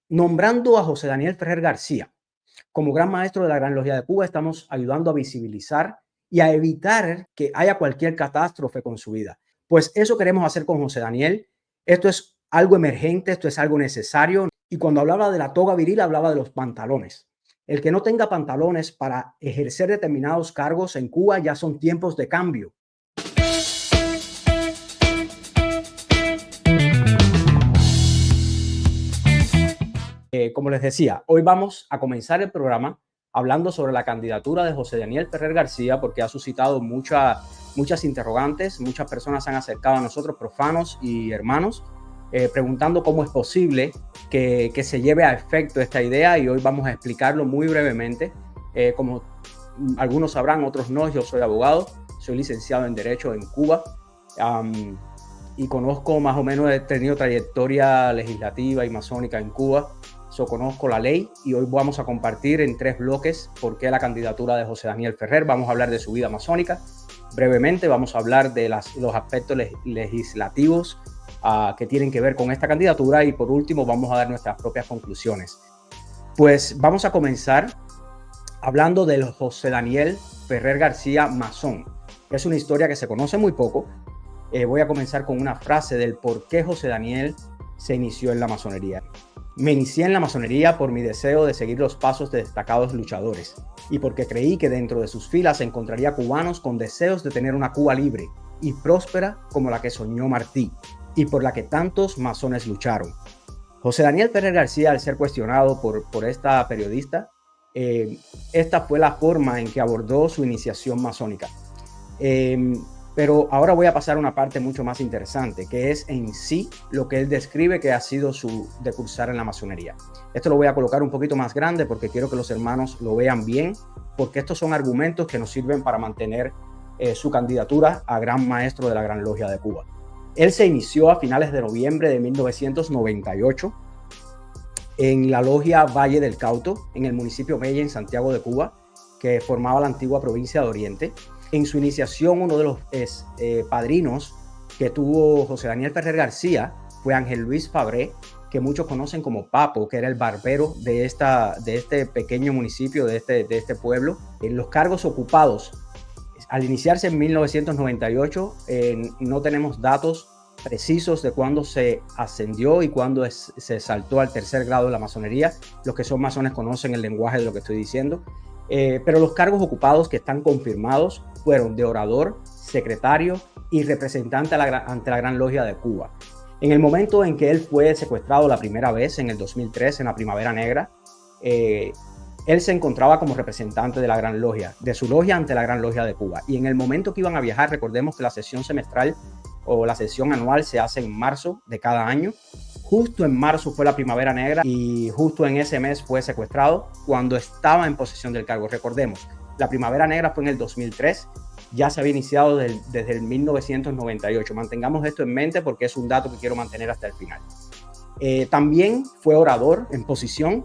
Nombrando a José Daniel Ferrer García como Gran Maestro de la Gran Logia de Cuba, estamos ayudando a visibilizar y a evitar que haya cualquier catástrofe con su vida. Pues eso queremos hacer con José Daniel. Esto es algo emergente, esto es algo necesario. Y cuando hablaba de la toga viril, hablaba de los pantalones. El que no tenga pantalones para ejercer determinados cargos en Cuba ya son tiempos de cambio. Como les decía, hoy vamos a comenzar el programa hablando sobre la candidatura de José Daniel Ferrer García, porque ha suscitado muchas interrogantes. Muchas personas se han acercado a nosotros, profanos y hermanos, preguntando cómo es posible que se lleve a efecto esta idea, y hoy vamos a explicarlo muy brevemente. Como algunos sabrán, otros no, yo soy abogado, soy licenciado en Derecho en Cuba, y conozco más o menos, he tenido trayectoria legislativa y masónica en Cuba. Conozco la ley, y hoy vamos a compartir en 3 bloques por qué la candidatura de José Daniel Ferrer. Vamos a hablar de su vida masónica. Brevemente vamos a hablar de los aspectos legislativos que tienen que ver con esta candidatura, y por último vamos a dar nuestras propias conclusiones. Pues vamos a comenzar hablando del José Daniel Ferrer García masón. Es una historia que se conoce muy poco. Voy a comenzar con una frase del por qué José Daniel se inició en la masonería. Me inicié en la masonería por mi deseo de seguir los pasos de destacados luchadores, y porque creí que dentro de sus filas encontraría cubanos con deseos de tener una Cuba libre y próspera como la que soñó Martí, y por la que tantos masones lucharon. José Daniel Ferrer García, al ser cuestionado por esta periodista, esta fue la forma en que abordó su iniciación masónica. Pero ahora voy a pasar a una parte mucho más interesante, que es en sí lo que él describe que ha sido su decursar en la masonería. Esto lo voy a colocar un poquito más grande porque quiero que los hermanos lo vean bien, porque estos son argumentos que nos sirven para mantener su candidatura a Gran Maestro de la Gran Logia de Cuba. Él se inició a finales de noviembre de 1998 en la Logia Valle del Cauto, en el municipio Mella, en Santiago de Cuba, que formaba la antigua provincia de Oriente. En su iniciación, uno de los padrinos que tuvo José Daniel Ferrer García fue Ángel Luis Fabré, que muchos conocen como Papo, que era el barbero de este pequeño municipio, de este pueblo. En los cargos ocupados, al iniciarse en 1998, no tenemos datos precisos de cuándo se ascendió y cuándo se saltó al tercer grado de la masonería. Los que son masones conocen el lenguaje de lo que estoy diciendo. Pero los cargos ocupados que están confirmados fueron de orador, secretario y representante ante la Gran Logia de Cuba. En el momento en que él fue secuestrado la primera vez, en el 2003, en la Primavera Negra, él se encontraba como representante de la Gran Logia, de su logia ante la Gran Logia de Cuba. Y en el momento que iban a viajar, recordemos que la sesión semestral o la sesión anual se hace en marzo de cada año. Justo en marzo fue la Primavera Negra, y justo en ese mes fue secuestrado cuando estaba en posesión del cargo. Recordemos, la Primavera Negra fue en el 2003, ya se había iniciado desde el 1998. Mantengamos esto en mente porque es un dato que quiero mantener hasta el final. También fue orador en posición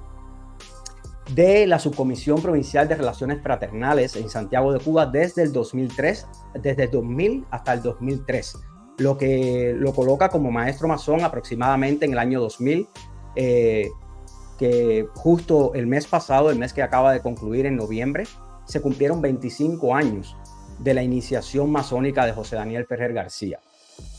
de la Subcomisión Provincial de Relaciones Fraternales en Santiago de Cuba desde el 2003, desde el 2000 hasta el 2003. Lo que lo coloca como maestro masón aproximadamente en el año 2000, que justo el mes pasado, el mes que acaba de concluir en noviembre, se cumplieron 25 años de la iniciación masónica de José Daniel Ferrer García.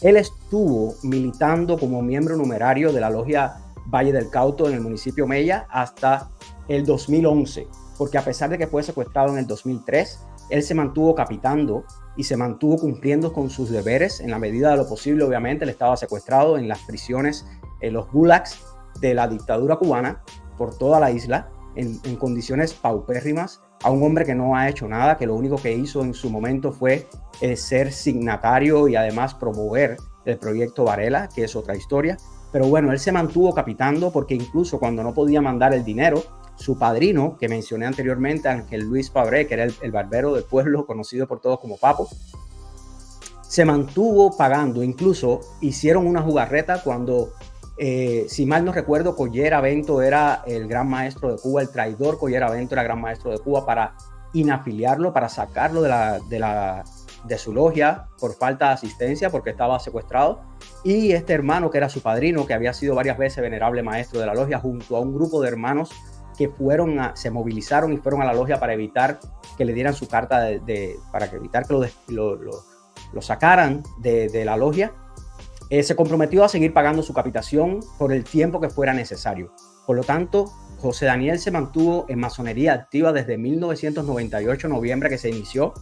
Él estuvo militando como miembro numerario de la Logia Valle del Cauto en el municipio Mella hasta el 2011, porque a pesar de que fue secuestrado en el 2003, él se mantuvo capitando y se mantuvo cumpliendo con sus deberes en la medida de lo posible. Obviamente él estaba secuestrado en las prisiones, en los gulags de la dictadura cubana por toda la isla, en condiciones paupérrimas, a un hombre que no ha hecho nada, que lo único que hizo en su momento fue ser signatario y además promover el proyecto Varela, que es otra historia. Pero bueno, él se mantuvo capitando porque incluso cuando no podía mandar el dinero, su padrino, que mencioné anteriormente, Ángel Luis Fabré, que era el barbero del pueblo, conocido por todos como Papo, se mantuvo pagando. Incluso hicieron una jugarreta cuando, si mal no recuerdo, Collera Bento era el gran maestro de Cuba, el traidor Collera Bento era gran maestro de Cuba, para inafiliarlo, para sacarlo de de su logia por falta de asistencia porque estaba secuestrado, y este hermano que era su padrino, que había sido varias veces venerable maestro de la logia, junto a un grupo de hermanos que se movilizaron y fueron a la logia para evitar que le dieran su carta para evitar que lo sacaran de la logia. Se comprometió a seguir pagando su capitación por el tiempo que fuera necesario. Por lo tanto, José Daniel se mantuvo en masonería activa desde 1998, noviembre, que se inició,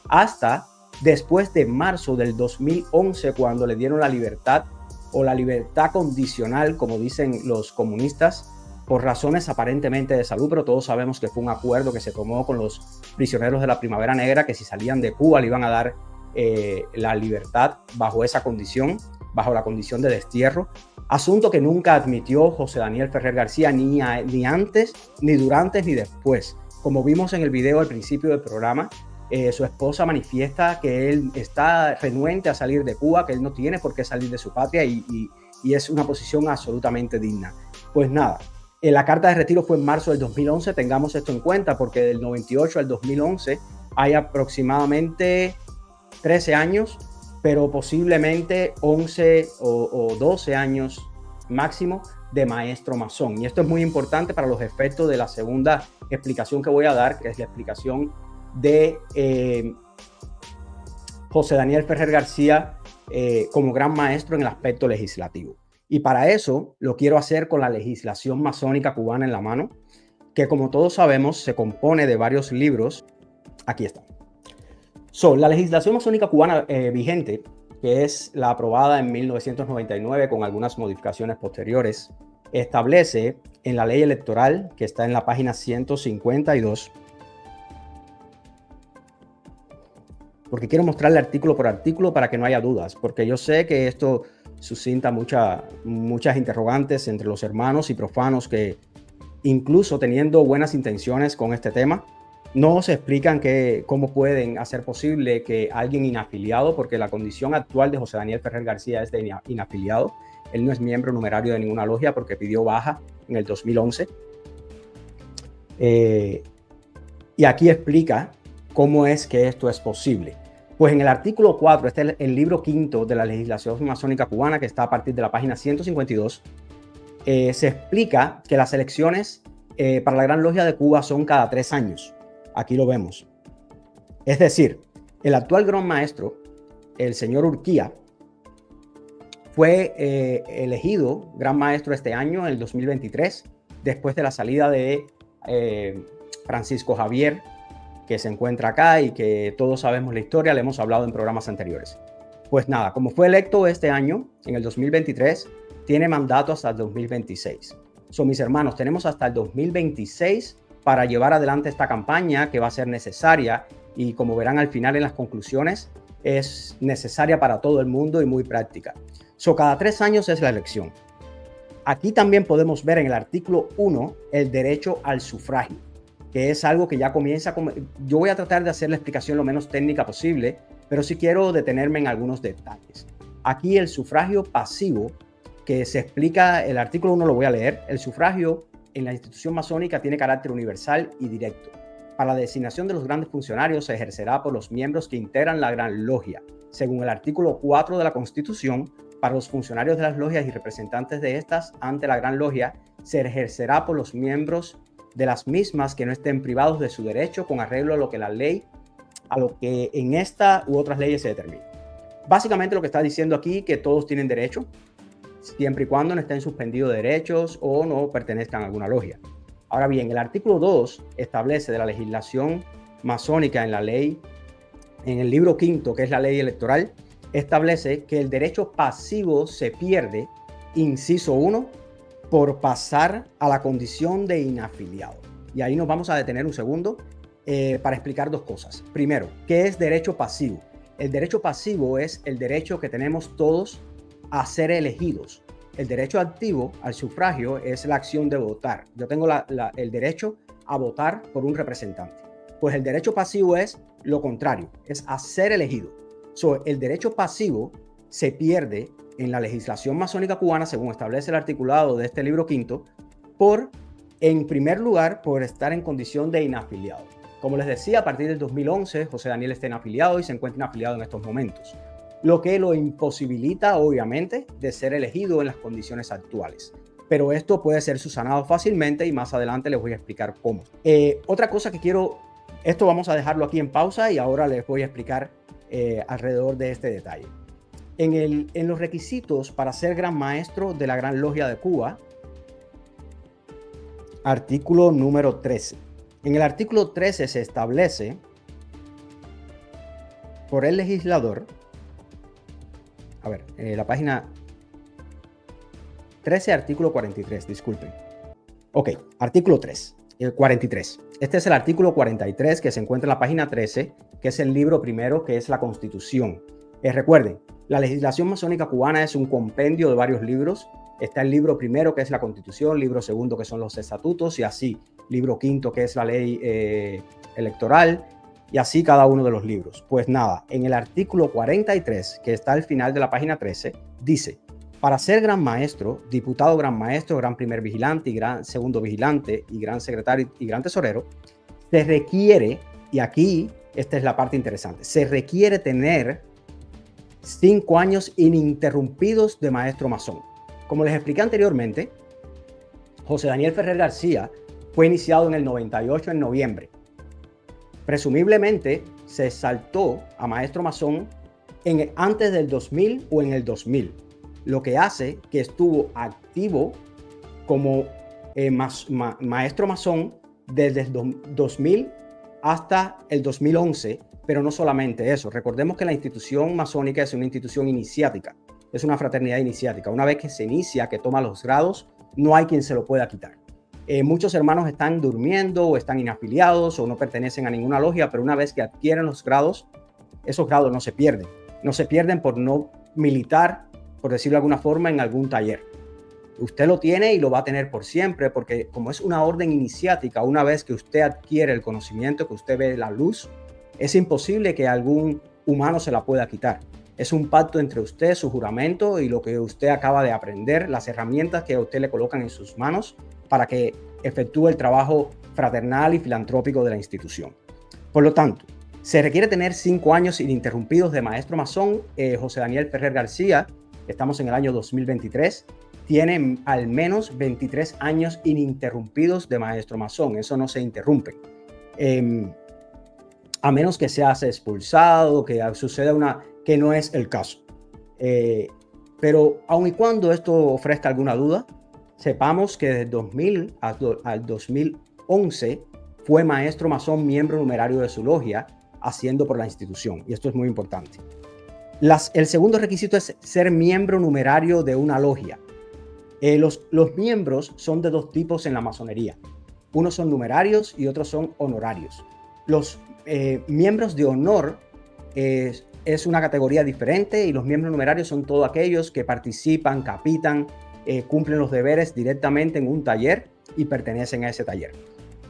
hasta después de marzo del 2011, cuando le dieron la libertad, o la libertad condicional, como dicen los comunistas, por razones aparentemente de salud, pero todos sabemos que fue un acuerdo que se tomó con los prisioneros de la Primavera Negra, que si salían de Cuba le iban a dar la libertad bajo esa condición, bajo la condición de destierro. Asunto que nunca admitió José Daniel Ferrer García, ni antes, ni durante, ni después. Como vimos en el video al principio del programa, su esposa manifiesta que él está renuente a salir de Cuba, que él no tiene por qué salir de su patria, y es una posición absolutamente digna. Pues nada, la carta de retiro fue en marzo del 2011, tengamos esto en cuenta, porque del 98 al 2011 hay aproximadamente 13 años, pero posiblemente 11 o 12 años máximo de maestro masón. Y esto es muy importante para los efectos de la segunda explicación que voy a dar, que es la explicación de José Daniel Ferrer García como gran maestro en el aspecto legislativo. Y para eso lo quiero hacer con la legislación masónica cubana en la mano, que como todos sabemos se compone de varios libros. Aquí está. La legislación masónica cubana vigente, que es la aprobada en 1999 con algunas modificaciones posteriores, establece en la ley electoral, que está en la página 152, porque quiero mostrarle artículo por artículo para que no haya dudas, porque yo sé que esto suscita muchas interrogantes entre los hermanos y profanos que, incluso teniendo buenas intenciones con este tema, no se explican cómo pueden hacer posible que alguien inafiliado, porque la condición actual de José Daniel Ferrer García es de inafiliado, él no es miembro numerario de ninguna logia porque pidió baja en el 2011. Y aquí explica cómo es que esto es posible. Pues en el artículo 4, este es el libro quinto de la legislación masónica cubana, que está a partir de la página 152, se explica que las elecciones para la Gran Logia de Cuba son cada 3 años. Aquí lo vemos. Es decir, el actual gran maestro, el señor Urquía, fue elegido gran maestro este año, en el 2023, después de la salida de Francisco Javier, que se encuentra acá y que todos sabemos la historia, le hemos hablado en programas anteriores. Pues nada, como fue electo este año, en el 2023, tiene mandato hasta el 2026. Mis hermanos, tenemos hasta el 2026 para llevar adelante esta campaña, que va a ser necesaria y, como verán al final en las conclusiones, es necesaria para todo el mundo y muy práctica. Cada 3 años es la elección. Aquí también podemos ver en el artículo 1 el derecho al sufragio, que es algo que ya comienza. Yo voy a tratar de hacer la explicación lo menos técnica posible, pero sí quiero detenerme en algunos detalles. Aquí el sufragio pasivo, que se explica, el artículo 1 lo voy a leer. El sufragio en la institución masónica tiene carácter universal y directo. Para la designación de los grandes funcionarios se ejercerá por los miembros que integran la Gran Logia. Según el artículo 4 de la Constitución, para los funcionarios de las logias y representantes de estas ante la Gran Logia, se ejercerá por los miembros de las mismas que no estén privados de su derecho con arreglo a lo que en esta u otras leyes se determine. Básicamente lo que está diciendo aquí, que todos tienen derecho, siempre y cuando no estén suspendidos derechos o no pertenezcan a alguna logia. Ahora bien, el artículo 2 establece de la legislación masónica en la ley, en el libro quinto, que es la ley electoral, establece que el derecho pasivo se pierde, inciso 1, por pasar a la condición de inafiliado. Y ahí nos vamos a detener un segundo para explicar dos cosas. Primero, ¿qué es derecho pasivo? El derecho pasivo es el derecho que tenemos todos a ser elegidos. El derecho activo al sufragio es la acción de votar. Yo tengo el derecho a votar por un representante. Pues el derecho pasivo es lo contrario, es a ser elegido. El derecho pasivo se pierde en la legislación masónica cubana, según establece el articulado de este libro quinto, en primer lugar, por estar en condición de inafiliado. Como les decía, a partir del 2011, José Daniel está inafiliado y se encuentra inafiliado en estos momentos, lo que lo imposibilita, obviamente, de ser elegido en las condiciones actuales. Pero esto puede ser subsanado fácilmente y más adelante les voy a explicar cómo. Otra cosa que quiero, esto vamos a dejarlo aquí en pausa y ahora les voy a explicar alrededor de este detalle. En los requisitos para ser gran maestro de la Gran Logia de Cuba, artículo número 13. En el artículo 13 se establece por el legislador, la página 13, artículo 43, disculpen. Ok, artículo 3, 43. Este es el artículo 43 que se encuentra en la página 13, que es el libro primero, que es la Constitución. Recuerden, la legislación masónica cubana es un compendio de varios libros. Está el libro primero, que es la Constitución, libro segundo, que son los estatutos, y así, libro quinto, que es la ley electoral, y así cada uno de los libros. Pues nada, en el artículo 43, que está al final de la página 13, dice: para ser gran maestro, diputado gran maestro, gran primer vigilante y gran segundo vigilante y gran secretario y gran tesorero, se requiere, y aquí esta es la parte interesante, se requiere tener 5 años ininterrumpidos de maestro masón. Como les expliqué anteriormente, José Daniel Ferrer García fue iniciado en el 98 en noviembre. Presumiblemente se saltó a maestro masón antes del 2000 o en el 2000, lo que hace que estuvo activo como maestro masón desde el 2000 hasta el 2011, pero no solamente eso. Recordemos que la institución masónica es una institución iniciática, es una fraternidad iniciática. Una vez que se inicia, que toma los grados, no hay quien se lo pueda quitar. Muchos hermanos están durmiendo o están inafiliados o no pertenecen a ninguna logia, pero una vez que adquieren los grados, esos grados no se pierden. No se pierden por no militar, por decirlo de alguna forma, en algún taller. Usted lo tiene y lo va a tener por siempre, porque como es una orden iniciática, una vez que usted adquiere el conocimiento, que usted ve la luz, es imposible que algún humano se la pueda quitar. Es un pacto entre usted, su juramento y lo que usted acaba de aprender, las herramientas que a usted le colocan en sus manos para que efectúe el trabajo fraternal y filantrópico de la institución. Por lo tanto, se requiere tener 5 años ininterrumpidos de maestro masón. José Daniel Ferrer García, estamos en el año 2023, tiene al menos 23 años ininterrumpidos de maestro masón. Eso no se interrumpe. A menos que se hace expulsado, que suceda que no es el caso. Pero aun y cuando esto ofrezca alguna duda, sepamos que desde 2000 al 2011 fue maestro masón miembro numerario de su logia, haciendo por la institución. Y esto es muy importante. El segundo requisito es ser miembro numerario de una logia. Los miembros son de 2 tipos en la masonería. Unos son numerarios y otros son honorarios. Los miembros de honor es una categoría diferente, y los miembros numerarios son todos aquellos que participan, capitan, cumplen los deberes directamente en un taller y pertenecen a ese taller.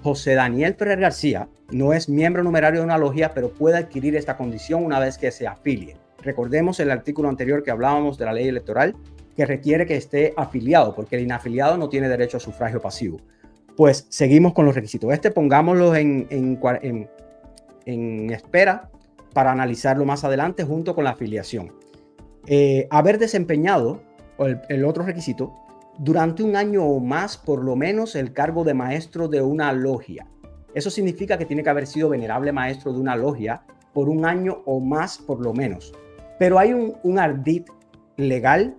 José Daniel Ferrer García no es miembro numerario de una logia, pero puede adquirir esta condición una vez que se afilie. Recordemos el artículo anterior que hablábamos de la ley electoral, que requiere que esté afiliado, porque el inafiliado no tiene derecho a sufragio pasivo. Pues seguimos con los requisitos. Pongámoslo en espera para analizarlo más adelante junto con la afiliación. Haber desempeñado, el otro requisito, durante 1 año o más, por lo menos, el cargo de maestro de una logia. Eso significa que tiene que haber sido venerable maestro de una logia por 1 año o más, por lo menos. Pero hay un ardid legal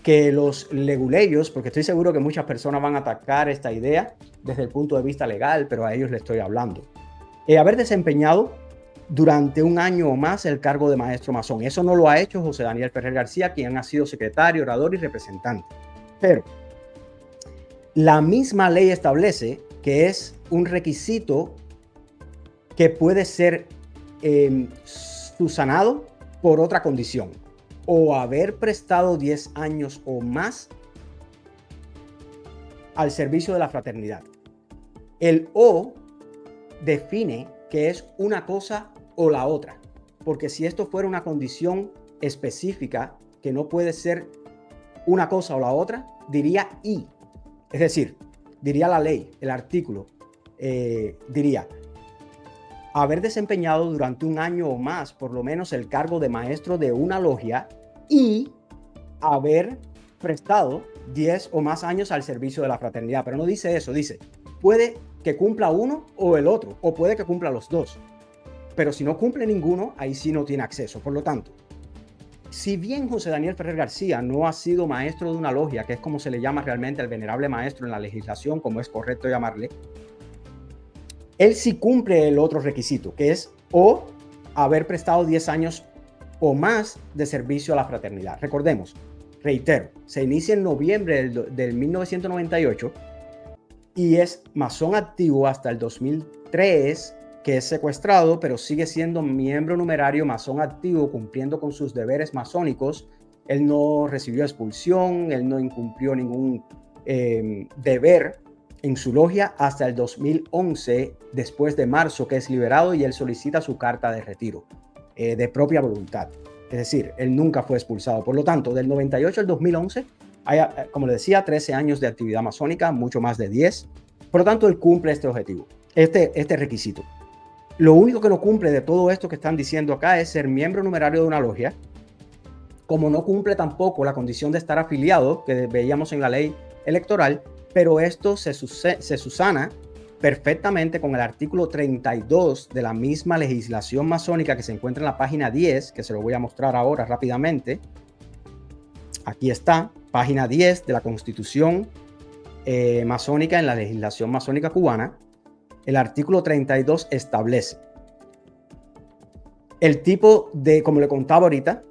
que los leguleyos, porque estoy seguro que muchas personas van a atacar esta idea desde el punto de vista legal, pero a ellos les estoy hablando. Haber desempeñado durante 1 año o más el cargo de maestro masón. Eso no lo ha hecho José Daniel Ferrer García, quien ha sido secretario, orador y representante. Pero la misma ley establece que es un requisito que puede ser subsanado por otra condición, o haber prestado 10 años o más al servicio de la fraternidad. El O define que es una cosa o la otra, porque si esto fuera una condición específica que no puede ser una cosa o la otra, diría y. Es decir, diría la ley, el artículo, diría haber desempeñado durante un año o más por lo menos el cargo de maestro de una logia y haber prestado 10 o más años al servicio de la fraternidad. Pero no dice eso, dice, puede que cumpla uno o el otro, o puede que cumpla los dos. Pero si no cumple ninguno, ahí sí no tiene acceso. Por lo tanto, si bien José Daniel Ferrer García no ha sido maestro de una logia, que es como se le llama realmente al venerable maestro en la legislación, como es correcto llamarle, él sí cumple el otro requisito, que es o haber prestado 10 años o más de servicio a la fraternidad. Recordemos, reitero, se inicia en noviembre del 1998 y es masón activo hasta el 2003, que es secuestrado, pero sigue siendo miembro numerario masón activo, cumpliendo con sus deberes masónicos. Él no recibió expulsión, él no incumplió ningún deber en su logia hasta el 2011, después de marzo, que es liberado y él solicita su carta de retiro de propia voluntad. Es decir, él nunca fue expulsado. Por lo tanto, del 98 al 2011, hay, como les decía, 13 años de actividad masónica, mucho más de 10. Por lo tanto, él cumple este objetivo, este requisito. Lo único que no cumple de todo esto que están diciendo acá es ser miembro numerario de una logia, como no cumple tampoco la condición de estar afiliado, que veíamos en la ley electoral, pero esto se subsana perfectamente con el artículo 32 de la misma legislación masónica que se encuentra en la página 10, que se lo voy a mostrar ahora rápidamente. Aquí está, página 10 de la Constitución masónica en la legislación masónica cubana. El artículo 32 establece el tipo de, como le contaba ahorita,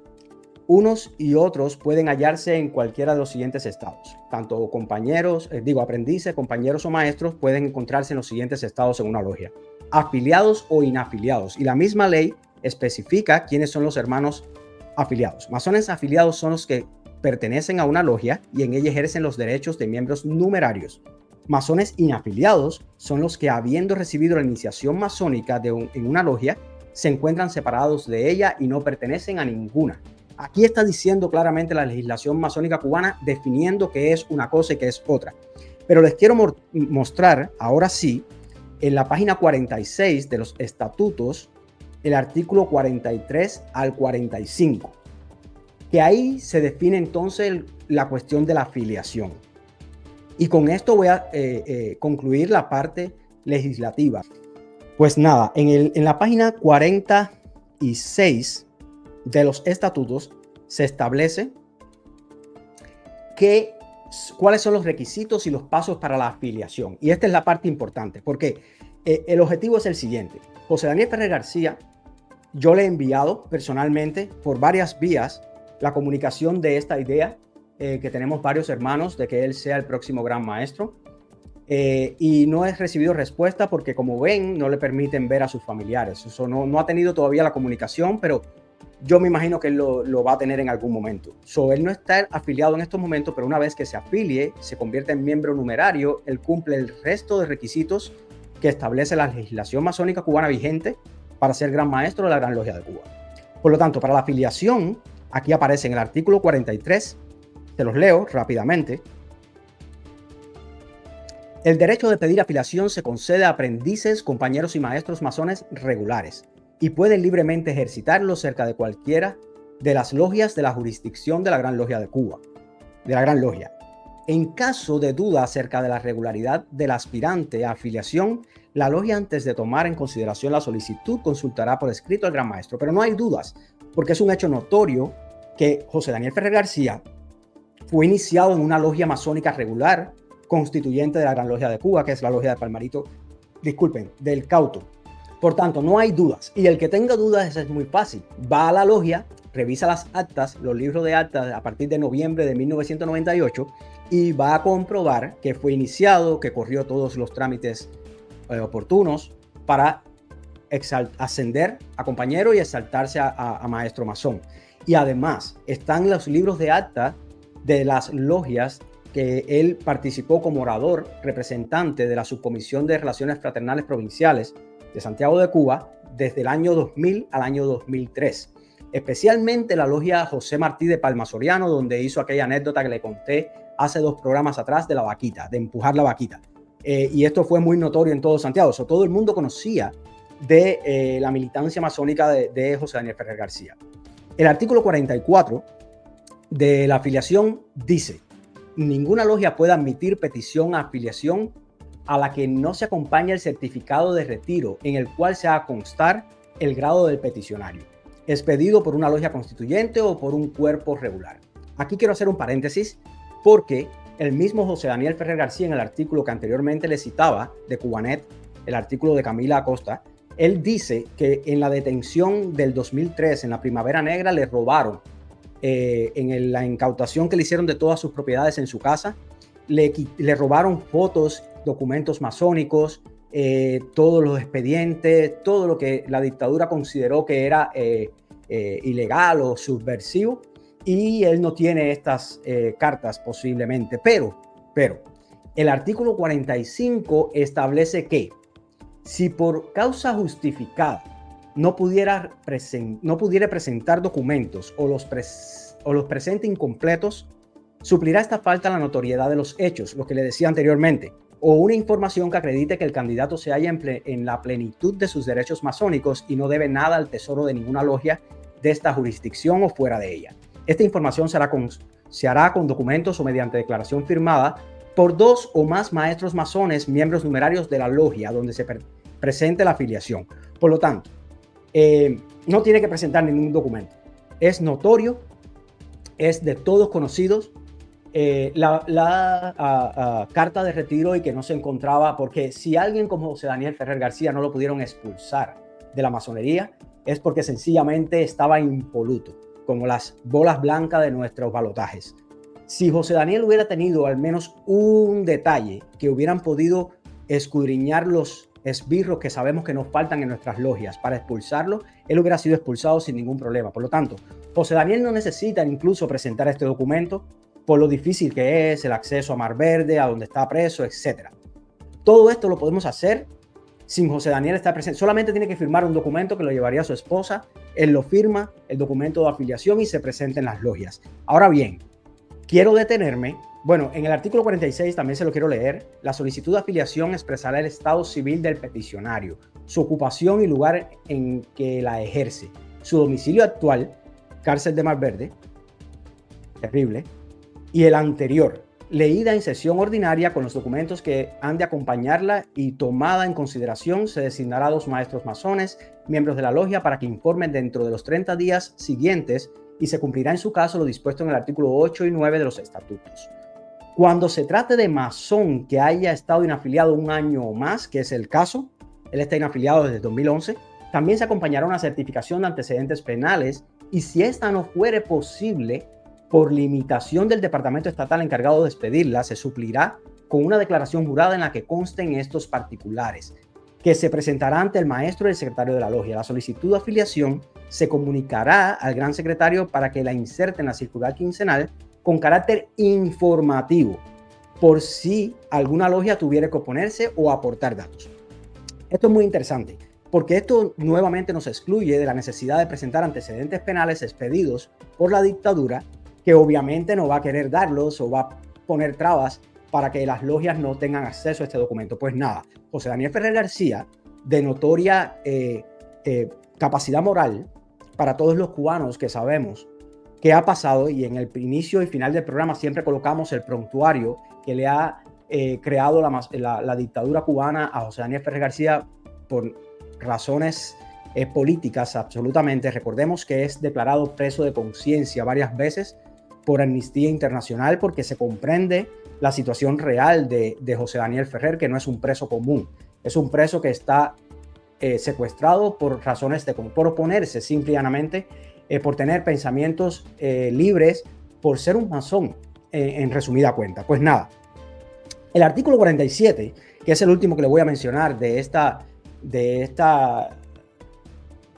unos y otros pueden hallarse en cualquiera de los siguientes estados. Tanto compañeros, aprendices, compañeros o maestros pueden encontrarse en los siguientes estados en una logia: afiliados o inafiliados. Y la misma ley especifica quiénes son los hermanos afiliados. Masones afiliados son los que pertenecen a una logia y en ella ejercen los derechos de miembros numerarios. Masones inafiliados son los que, habiendo recibido la iniciación masónica en una logia, se encuentran separados de ella y no pertenecen a ninguna. Aquí está diciendo claramente la legislación masónica cubana, definiendo qué es una cosa y qué es otra. Pero les quiero mostrar, ahora sí, en la página 46 de los estatutos, el artículo 43 al 45, que ahí se define entonces la cuestión de la afiliación. Y con esto voy a concluir la parte legislativa. Pues nada, en la página 46 de los estatutos se establece cuáles son los requisitos y los pasos para la afiliación. Y esta es la parte importante, porque el objetivo es el siguiente. José Daniel Ferrer García, yo le he enviado personalmente por varias vías la comunicación de esta idea, que tenemos varios hermanos de que él sea el próximo gran maestro, y no he recibido respuesta porque, como ven, no le permiten ver a sus familiares. Eso no ha tenido todavía la comunicación, pero yo me imagino que él lo va a tener en algún momento. Él no está afiliado en estos momentos, pero una vez que se afilie, se convierte en miembro numerario, él cumple el resto de requisitos que establece la legislación masónica cubana vigente para ser gran maestro de la Gran Logia de Cuba. Por lo tanto, para la afiliación, aquí aparece en el artículo 43, se los leo rápidamente. El derecho de pedir afiliación se concede a aprendices, compañeros y maestros masones regulares y pueden libremente ejercitarlo cerca de cualquiera de las logias de la jurisdicción de la Gran Logia de Cuba, de la Gran Logia. En caso de duda acerca de la regularidad del aspirante a afiliación, la logia, antes de tomar en consideración la solicitud, consultará por escrito al Gran Maestro. Pero no hay dudas, porque es un hecho notorio que José Daniel Ferrer García fue iniciado en una logia masónica regular, constituyente de la Gran Logia de Cuba, que es la logia de Palmarito, del Cauto. Por tanto, no hay dudas. Y el que tenga dudas es muy fácil. Va a la logia, revisa las actas, los libros de actas a partir de noviembre de 1998 y va a comprobar que fue iniciado, que corrió todos los trámites oportunos para ascender a compañero y exaltarse a maestro masón. Y además están los libros de acta de las logias que él participó como orador, representante de la Subcomisión de Relaciones Fraternales Provinciales de Santiago de Cuba desde el año 2000 al año 2003. Especialmente la logia José Martí de Palma Soriano, donde hizo aquella anécdota que le conté hace 2 programas atrás de la vaquita, de empujar la vaquita. Y esto fue muy notorio en todo Santiago. Todo el mundo conocía de la militancia masónica de José Daniel Ferrer García. El artículo 44 de la afiliación dice: ninguna logia puede admitir petición a afiliación a la que no se acompañe el certificado de retiro en el cual se haga constar el grado del peticionario, expedido por una logia constituyente o por un cuerpo regular. Aquí quiero hacer un paréntesis porque el mismo José Daniel Ferrer García, en el artículo que anteriormente le citaba de Cubanet, el artículo de Camila Acosta, él dice que en la detención del 2003, en la Primavera Negra, le robaron, en la incautación que le hicieron de todas sus propiedades en su casa, le robaron fotos, documentos masónicos, todos los expedientes, todo lo que la dictadura consideró que era ilegal o subversivo, y él no tiene estas cartas posiblemente, pero el artículo 45 establece que si por causa justificada no pudiera presentar documentos o los presente incompletos, suplirá esta falta la notoriedad de los hechos, lo que le decía anteriormente, o una información que acredite que el candidato se halla en la plenitud de sus derechos masónicos y no debe nada al tesoro de ninguna logia de esta jurisdicción o fuera de ella. Esta información se hará con documentos o mediante declaración firmada por 2 o más maestros masones, miembros numerarios de la logia donde se presente la afiliación. Por lo tanto, no tiene que presentar ningún documento. Es notorio, es de todos conocidos la carta de retiro y que no se encontraba, porque si alguien como José Daniel Ferrer García no lo pudieron expulsar de la masonería, es porque sencillamente estaba impoluto, como las bolas blancas de nuestros balotajes. Si José Daniel hubiera tenido al menos un detalle que hubieran podido escudriñar los esbirros que sabemos que nos faltan en nuestras logias para expulsarlo, él hubiera sido expulsado sin ningún problema. Por lo tanto, José Daniel no necesita incluso presentar este documento por lo difícil que es el acceso a Mar Verde, a donde está preso, etc. Todo esto lo podemos hacer sin José Daniel estar presente. Solamente tiene que firmar un documento que lo llevaría a su esposa. Él lo firma, el documento de afiliación, y se presenta en las logias. Ahora bien, quiero detenerme. Bueno, en el artículo 46 también se lo quiero leer. La solicitud de afiliación expresará el estado civil del peticionario, su ocupación y lugar en que la ejerce, su domicilio actual, cárcel de Mar Verde, terrible, y el anterior, leída en sesión ordinaria con los documentos que han de acompañarla, y tomada en consideración, se designará a 2 maestros masones, miembros de la logia, para que informen dentro de los 30 días siguientes, y se cumplirá en su caso lo dispuesto en el artículo 8 y 9 de los estatutos. Cuando se trate de masón que haya estado inafiliado 1 año o más, que es el caso, él está inafiliado desde 2011, también se acompañará una certificación de antecedentes penales, y si esta no fuere posible, por limitación del departamento estatal encargado de expedirla, se suplirá con una declaración jurada en la que consten estos particulars, que se presentará ante el maestro y el secretario de la logia. La solicitud de afiliación se comunicará al gran secretario para que la inserte en la circular quincenal con carácter informativo, por si alguna logia tuviera que oponerse o aportar datos. Esto es muy interesante, porque esto nuevamente nos excluye de la necesidad de presentar antecedentes penales expedidos por la dictadura, que obviamente no va a querer darlos o va a poner trabas para que las logias no tengan acceso a este documento. Pues nada, José Daniel Ferrer García, de notoria capacidad moral para todos los cubanos que sabemos qué ha pasado, y en el inicio y final del programa siempre colocamos el prontuario que le ha creado la dictadura cubana a José Daniel Ferrer García por razones políticas absolutamente. Recordemos que es declarado preso de conciencia varias veces por Amnistía Internacional, porque se comprende la situación real de José Daniel Ferrer, que no es un preso común, es un preso que está secuestrado por razones por oponerse simple y llanamente, por tener pensamientos libres, por ser un masón, en resumida cuenta. Pues nada, el artículo 47, que es el último que le voy a mencionar de esta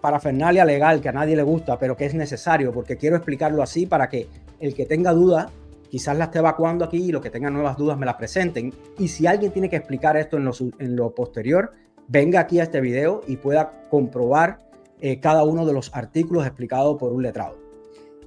parafernalia legal que a nadie le gusta, pero que es necesario, porque quiero explicarlo así para que el que tenga duda quizás la esté evacuando aquí, y los que tengan nuevas dudas me las presenten. Y si alguien tiene que explicar esto en lo posterior, venga aquí a este video y pueda comprobar cada uno de los artículos explicados por un letrado.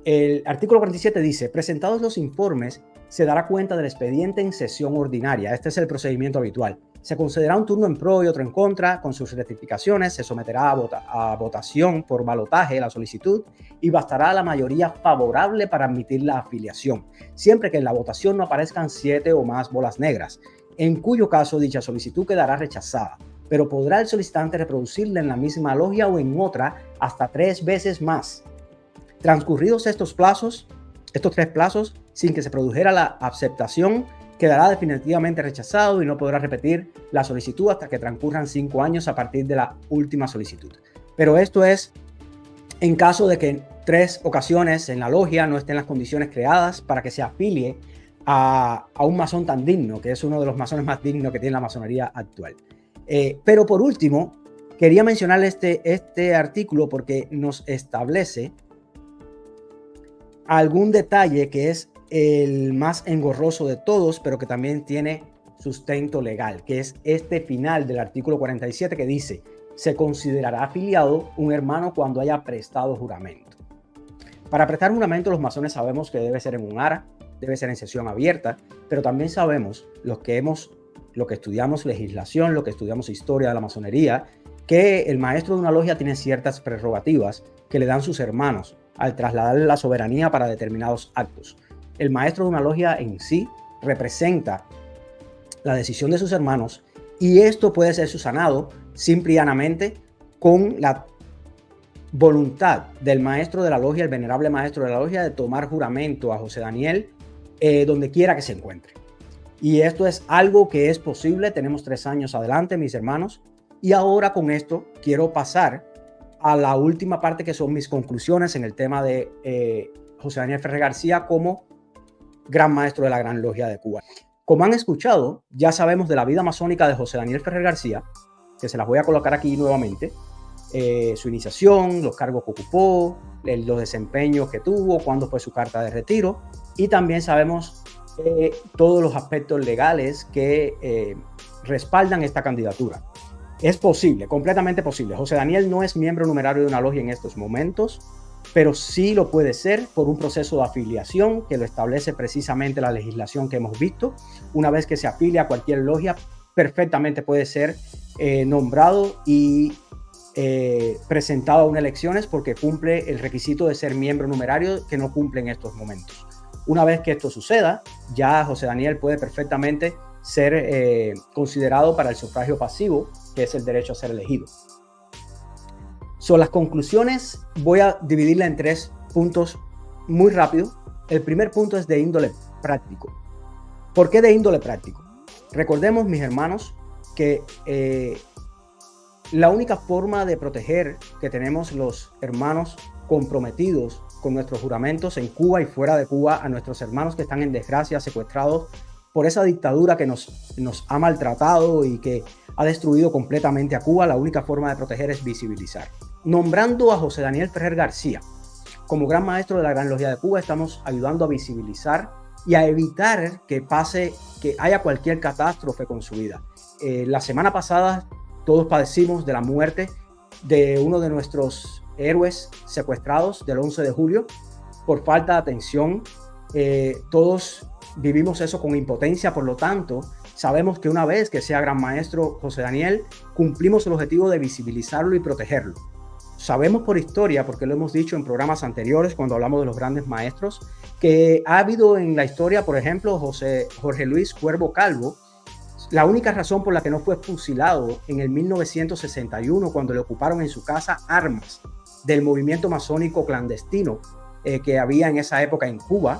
El artículo 47 dice: presentados los informes, se dará cuenta del expediente en sesión ordinaria. Este es el procedimiento habitual. Se concederá un turno en pro y otro en contra, con sus rectificaciones. Se someterá a votación por balotaje la solicitud y bastará la mayoría favorable para admitir la afiliación, siempre que en la votación no aparezcan 7 o más bolas negras, en cuyo caso dicha solicitud quedará rechazada, pero podrá el solicitante reproducirla en la misma logia o en otra hasta 3 veces más. Transcurridos estos 3 plazos, sin que se produjera la aceptación, quedará definitivamente rechazado y no podrá repetir la solicitud hasta que transcurran 5 años a partir de la última solicitud. Pero esto es en caso de que en 3 ocasiones en la logia no estén las condiciones creadas para que se afilie a un masón tan digno, que es uno de los masones más dignos que tiene la masonería actual. Pero por último, quería mencionar este artículo porque nos establece algún detalle que es el más engorroso de todos, pero que también tiene sustento legal, que es este final del artículo 47 que dice: se considerará afiliado un hermano cuando haya prestado juramento. Para prestar juramento, los masones sabemos que debe ser en un ara, debe ser en sesión abierta, pero también sabemos lo que estudiamos legislación, lo que estudiamos historia de la masonería, que el maestro de una logia tiene ciertas prerrogativas que le dan sus hermanos al trasladarle la soberanía para determinados actos. El maestro de una logia en sí representa la decisión de sus hermanos y esto puede ser subsanado simple y llanamente con la voluntad del maestro de la logia, el venerable maestro de la logia, de tomar juramento a José Daniel donde quiera que se encuentre. Y esto es algo que es posible. Tenemos 3 años adelante, mis hermanos, y ahora con esto quiero pasar a la última parte, que son mis conclusiones en el tema de José Daniel Ferrer García como gran maestro de la Gran Logia de Cuba. Como han escuchado, ya sabemos de la vida masónica de José Daniel Ferrer García, que se las voy a colocar aquí nuevamente, su iniciación, los cargos que ocupó, los desempeños que tuvo, cuándo fue su carta de retiro, y también sabemos todos los aspectos legales que respaldan esta candidatura. Es posible, completamente posible. José Daniel no es miembro numerario de una logia en estos momentos, pero sí lo puede ser por un proceso de afiliación que lo establece precisamente la legislación que hemos visto. Una vez que se afilia a cualquier logia, perfectamente puede ser nombrado y presentado a unas elecciones porque cumple el requisito de ser miembro numerario, que no cumple en estos momentos. Una vez que esto suceda, ya José Daniel puede perfectamente ser considerado para el sufragio pasivo, que es el derecho a ser elegido. Son las conclusiones, voy a dividirla en 3 puntos muy rápido. El primer punto es de índole práctico. ¿Por qué de índole práctico? Recordemos, mis hermanos, que la única forma de proteger que tenemos los hermanos comprometidos con nuestros juramentos en Cuba y fuera de Cuba, a nuestros hermanos que están en desgracia, secuestrados por esa dictadura que nos ha maltratado y que ha destruido completamente a Cuba, la única forma de proteger es visibilizar. Nombrando a José Daniel Ferrer García como gran maestro de la Gran Logia de Cuba, estamos ayudando a visibilizar y a evitar que haya cualquier catástrofe con su vida. La semana pasada todos padecimos de la muerte de uno de nuestros héroes secuestrados del 11 de julio por falta de atención. Todos vivimos eso con impotencia, por lo tanto, sabemos que una vez que sea gran maestro José Daniel, cumplimos el objetivo de visibilizarlo y protegerlo. Sabemos por historia, porque lo hemos dicho en programas anteriores cuando hablamos de los grandes maestros, que ha habido en la historia, por ejemplo, Jorge Luis Cuervo Calvo. La única razón por la que no fue fusilado en el 1961, cuando le ocuparon en su casa armas del movimiento masónico clandestino que había en esa época en Cuba,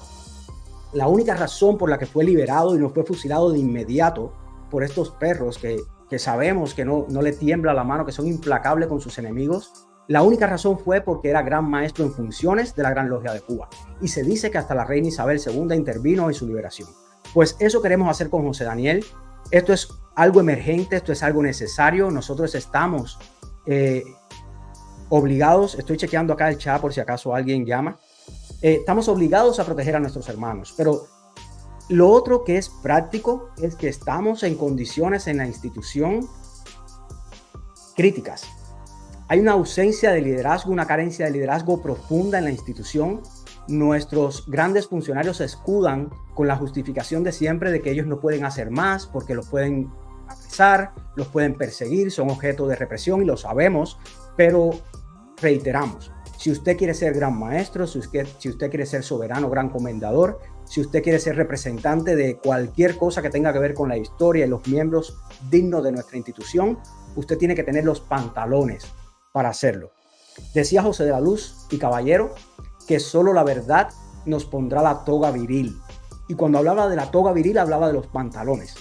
la única razón por la que fue liberado y no fue fusilado de inmediato por estos perros que sabemos que no le tiembla la mano, que son implacables con sus enemigos, la única razón fue porque era gran maestro en funciones de la Gran Logia de Cuba. Y se dice que hasta la reina Isabel II intervino en su liberación. Pues eso queremos hacer con José Daniel. Esto es algo emergente, esto es algo necesario. Nosotros estamos obligados, estoy chequeando acá el chat por si acaso alguien llama, estamos obligados a proteger a nuestros hermanos, pero lo otro que es práctico es que estamos en condiciones en la institución críticas. Hay una ausencia de liderazgo, una carencia de liderazgo profunda en la institución. Nuestros grandes funcionarios se escudan con la justificación de siempre de que ellos no pueden hacer más porque los pueden amenazar, los pueden perseguir, son objeto de represión y lo sabemos, pero reiteramos, si usted quiere ser gran maestro, si usted quiere ser soberano, gran comendador, si usted quiere ser representante de cualquier cosa que tenga que ver con la historia y los miembros dignos de nuestra institución, usted tiene que tener los pantalones para hacerlo. Decía José de la Luz y Caballero que solo la verdad nos pondrá la toga viril. Y cuando hablaba de la toga viril, hablaba de los pantalones.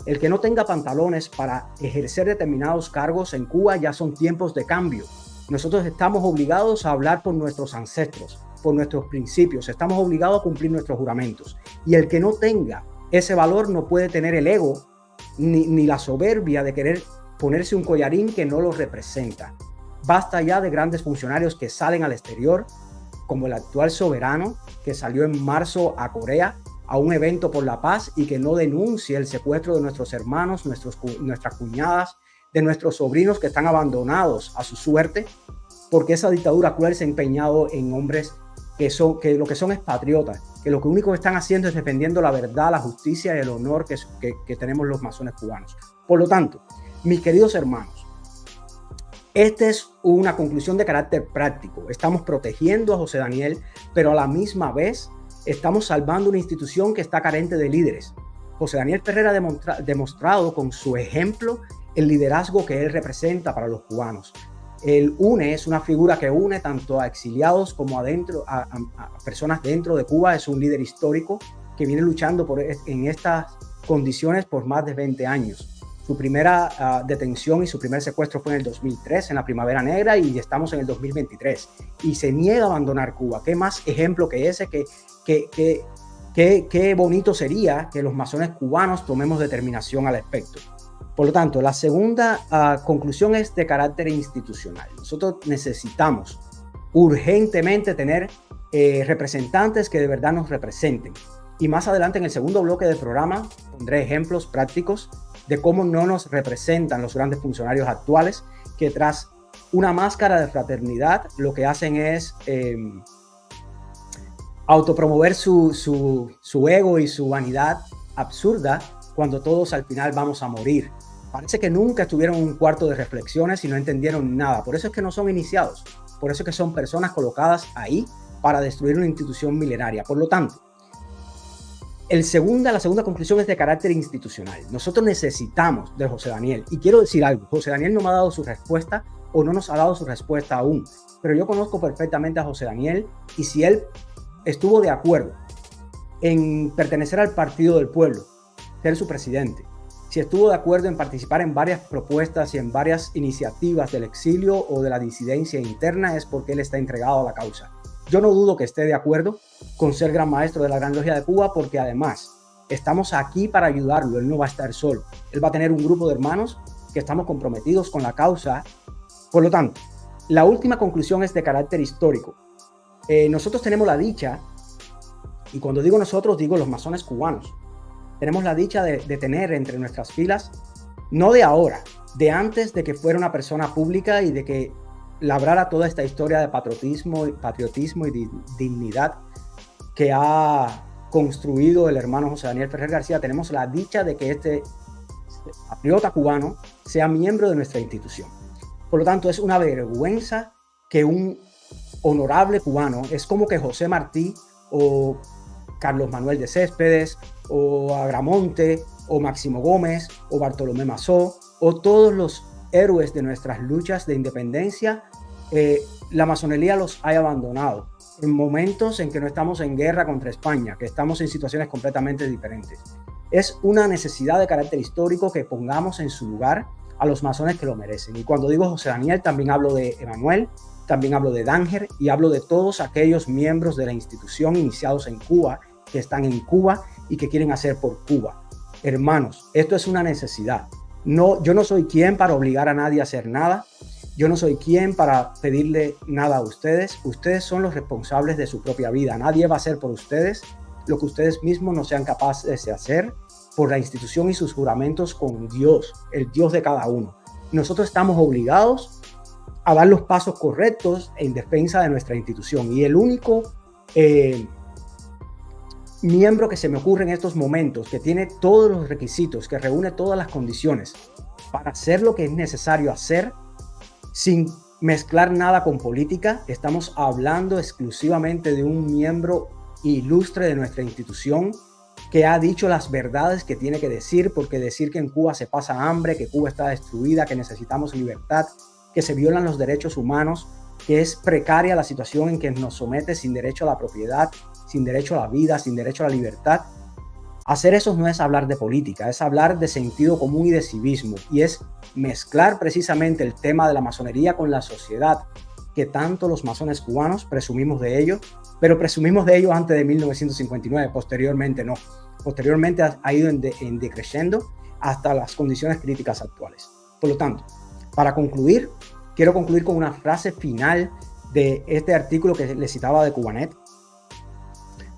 El que no tenga pantalones para ejercer determinados cargos en Cuba ya son tiempos de cambio. Nosotros estamos obligados a hablar por nuestros ancestros, por nuestros principios. Estamos obligados a cumplir nuestros juramentos. Y el que no tenga ese valor no puede tener el ego ni la soberbia de querer ponerse un collarín que no lo representa. Basta ya de grandes funcionarios que salen al exterior, como el actual soberano que salió en marzo a Corea a un evento por la paz y que no denuncie el secuestro de nuestros hermanos, nuestras cuñadas, de nuestros sobrinos que están abandonados a su suerte, porque esa dictadura cruel se ha empeñado en hombres que lo que son es patriotas, que lo único que están haciendo es defendiendo la verdad, la justicia y el honor que tenemos los masones cubanos. Por lo tanto, mis queridos hermanos, esta es una conclusión de carácter práctico. Estamos protegiendo a José Daniel, pero a la misma vez estamos salvando una institución que está carente de líderes. José Daniel Ferrer ha demostrado con su ejemplo el liderazgo que él representa para los cubanos. Él es una figura que une tanto a exiliados como a personas dentro de Cuba. Es un líder histórico que viene luchando en estas condiciones por más de 20 años. Su primera detención y su primer secuestro fue en el 2003, en la Primavera Negra, y estamos en el 2023. Y se niega a abandonar Cuba. ¿Qué más ejemplo que ese? Qué bonito sería que los masones cubanos tomemos determinación al respecto. Por lo tanto, la segunda conclusión es de carácter institucional. Nosotros necesitamos urgentemente tener representantes que de verdad nos representen. Y más adelante en el segundo bloque del programa pondré ejemplos prácticos de cómo no nos representan los grandes funcionarios actuales, que tras una máscara de fraternidad lo que hacen es autopromover su ego y su vanidad absurda cuando todos al final vamos a morir. Parece que nunca estuvieron en un cuarto de reflexiones y no entendieron nada. Por eso es que no son iniciados. Por eso es que son personas colocadas ahí para destruir una institución milenaria. Por lo tanto, la segunda conclusión es de carácter institucional. Nosotros necesitamos de José Daniel. Y quiero decir algo. José Daniel no me ha dado su respuesta o no nos ha dado su respuesta aún. Pero yo conozco perfectamente a José Daniel, y si él estuvo de acuerdo en pertenecer al Partido del Pueblo, ser su presidente, si estuvo de acuerdo en participar en varias propuestas y en varias iniciativas del exilio o de la disidencia interna, es porque él está entregado a la causa. Yo no dudo que esté de acuerdo con ser gran maestro de la Gran Logia de Cuba, porque además estamos aquí para ayudarlo. Él no va a estar solo. Él va a tener un grupo de hermanos que estamos comprometidos con la causa. Por lo tanto, la última conclusión es de carácter histórico. Nosotros tenemos la dicha, y cuando digo nosotros, digo los masones cubanos, tenemos la dicha de tener entre nuestras filas, no de ahora, de antes de que fuera una persona pública y de que labrara toda esta historia de patriotismo y dignidad que ha construido el hermano José Daniel Ferrer García. Tenemos la dicha de que este patriota cubano sea miembro de nuestra institución. Por lo tanto, es una vergüenza que un honorable cubano, es como que José Martí o Carlos Manuel de Céspedes o Agramonte o Máximo Gómez o Bartolomé Mazó o todos los héroes de nuestras luchas de independencia, la masonería los haya abandonado en momentos en que no estamos en guerra contra España, que estamos en situaciones completamente diferentes. Es una necesidad de carácter histórico que pongamos en su lugar a los masones que lo merecen. Y cuando digo José Daniel, también hablo de Emanuel, también hablo de Danger y hablo de todos aquellos miembros de la institución iniciados en Cuba, que están en Cuba y que quieren hacer por Cuba. Hermanos, esto es una necesidad. No, yo no soy quien para obligar a nadie a hacer nada. Yo no soy quien para pedirle nada a ustedes. Ustedes son los responsables de su propia vida. Nadie va a hacer por ustedes lo que ustedes mismos no sean capaces de hacer por la institución y sus juramentos con Dios, el Dios de cada uno. Nosotros estamos obligados a dar los pasos correctos en defensa de nuestra institución. Y el único miembro que se me ocurre en estos momentos, que tiene todos los requisitos, que reúne todas las condiciones para hacer lo que es necesario hacer sin mezclar nada con política. Estamos hablando exclusivamente de un miembro ilustre de nuestra institución que ha dicho las verdades que tiene que decir, porque decir que en Cuba se pasa hambre, que Cuba está destruida, que necesitamos libertad, que se violan los derechos humanos, que es precaria la situación en que nos somete sin derecho a la propiedad, sin derecho a la vida, sin derecho a la libertad. Hacer eso no es hablar de política, es hablar de sentido común y de civismo, y es mezclar precisamente el tema de la masonería con la sociedad, que tanto los masones cubanos presumimos de ello, pero presumimos de ello antes de 1959, posteriormente no. Posteriormente ha ido en decreciendo hasta las condiciones críticas actuales. Por lo tanto, para concluir, quiero concluir con una frase final de este artículo que le citaba de Cubanet,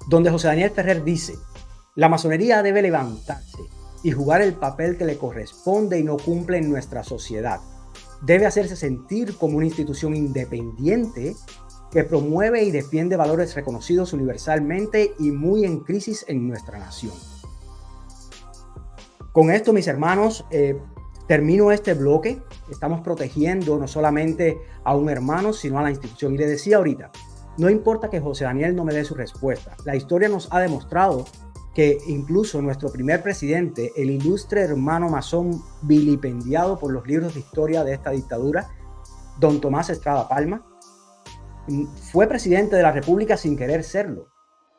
donde José Daniel Ferrer dice: la masonería debe levantarse y jugar el papel que le corresponde y no cumple en nuestra sociedad. Debe hacerse sentir como una institución independiente que promueve y defiende valores reconocidos universalmente y muy en crisis en nuestra nación. Con esto, mis hermanos, termino este bloque. Estamos protegiendo no solamente a un hermano, sino a la institución. Y le decía ahorita, no importa que José Daniel no me dé su respuesta. La historia nos ha demostrado que incluso nuestro primer presidente, el ilustre hermano masón vilipendiado por los libros de historia de esta dictadura, don Tomás Estrada Palma, fue presidente de la República sin querer serlo.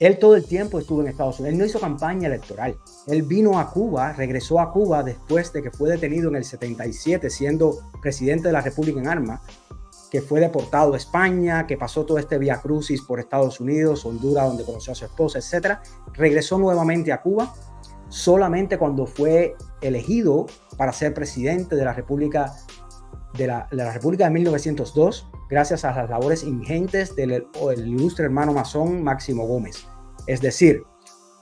Él todo el tiempo estuvo en Estados Unidos. Él no hizo campaña electoral. Él vino a Cuba, regresó a Cuba después de que fue detenido en el 77, siendo presidente de la República en armas, que fue deportado a España, que pasó todo este viacrucis por Estados Unidos, Honduras, donde conoció a su esposa, etc. Regresó nuevamente a Cuba solamente cuando fue elegido para ser presidente de la República de 1902, gracias a las labores ingentes del ilustre hermano masón Máximo Gómez. Es decir,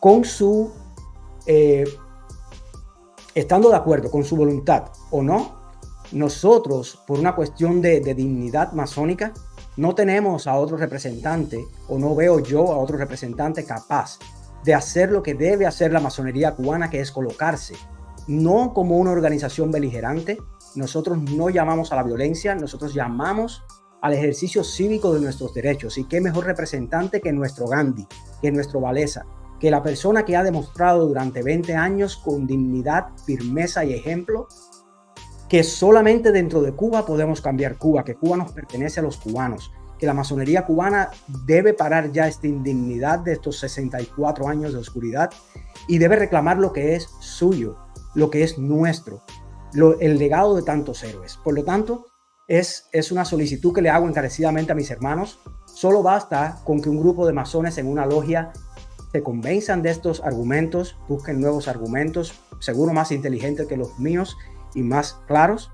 con su estando de acuerdo con su voluntad o no, nosotros, por una cuestión de dignidad masónica, no tenemos a otro representante, o no veo yo a otro representante capaz de hacer lo que debe hacer la masonería cubana, que es colocarse, no como una organización beligerante. Nosotros no llamamos a la violencia, nosotros llamamos al ejercicio cívico de nuestros derechos. Y qué mejor representante que nuestro Gandhi, que nuestro Walesa, que la persona que ha demostrado durante 20 años con dignidad, firmeza y ejemplo que solamente dentro de Cuba podemos cambiar Cuba, que Cuba nos pertenece a los cubanos, que la masonería cubana debe parar ya esta indignidad de estos 64 años de oscuridad y debe reclamar lo que es suyo, lo que es nuestro, el legado de tantos héroes. Por lo tanto, es una solicitud que le hago encarecidamente a mis hermanos. Solo basta con que un grupo de masones en una logia se convenzan de estos argumentos, busquen nuevos argumentos, seguro más inteligentes que los míos y más claros,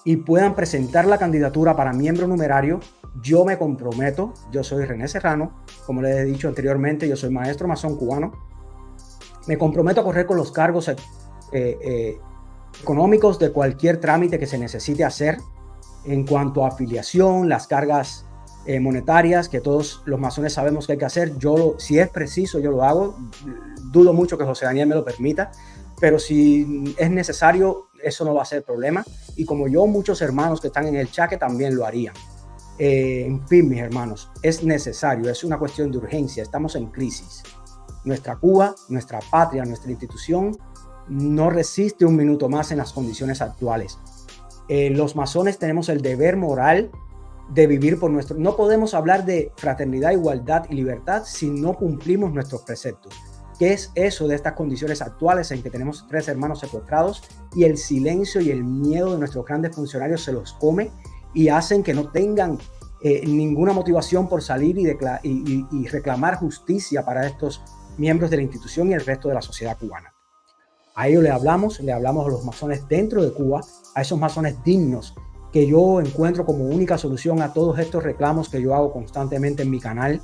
y puedan presentar la candidatura para miembro numerario. Yo me comprometo, yo soy René Serrano, como les he dicho anteriormente, yo soy maestro masón cubano, me comprometo a correr con los cargos económicos de cualquier trámite que se necesite hacer en cuanto a afiliación, las cargas monetarias que todos los masones sabemos que hay que hacer. Si es preciso, yo lo hago. Dudo mucho que José Daniel me lo permita, pero si es necesario, eso no va a ser problema. Y como yo, muchos hermanos que están en el chat que también lo harían. En fin, mis hermanos, es necesario, es una cuestión de urgencia. Estamos en crisis. Nuestra Cuba, nuestra patria, nuestra institución no resiste un minuto más en las condiciones actuales. Los masones tenemos el deber moral de vivir por nuestro... No podemos hablar de fraternidad, igualdad y libertad si no cumplimos nuestros preceptos. ¿Qué es eso de estas condiciones actuales en que tenemos 3 hermanos secuestrados y el silencio y el miedo de nuestros grandes funcionarios se los come y hacen que no tengan ninguna motivación por salir y reclamar justicia para estos miembros de la institución y el resto de la sociedad cubana? A ellos le hablamos a los masones dentro de Cuba, a esos masones dignos que yo encuentro como única solución a todos estos reclamos que yo hago constantemente en mi canal.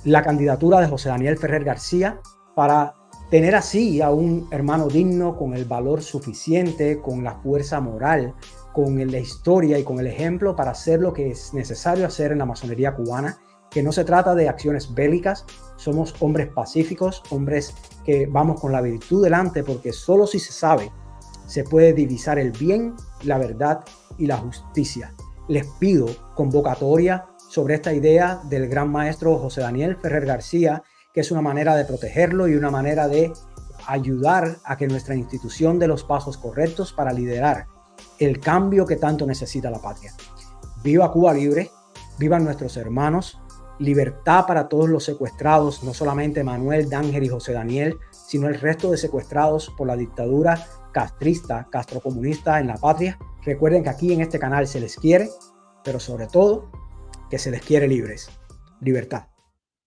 La candidatura de José Daniel Ferrer García, para tener así a un hermano digno con el valor suficiente, con la fuerza moral, con la historia y con el ejemplo para hacer lo que es necesario hacer en la masonería cubana, que no se trata de acciones bélicas. Somos hombres pacíficos, hombres que vamos con la virtud delante, porque solo si se sabe se puede divisar el bien, la verdad y la justicia. Les pido convocatoria sobre esta idea del gran maestro José Daniel Ferrer García, que es una manera de protegerlo y una manera de ayudar a que nuestra institución dé los pasos correctos para liderar el cambio que tanto necesita la patria. Viva Cuba libre, vivan nuestros hermanos, libertad para todos los secuestrados, no solamente Manuel, Dángel y José Daniel, sino el resto de secuestrados por la dictadura castrista, castrocomunista en la patria. Recuerden que aquí en este canal se les quiere, pero sobre todo que se les quiere libres. Libertad.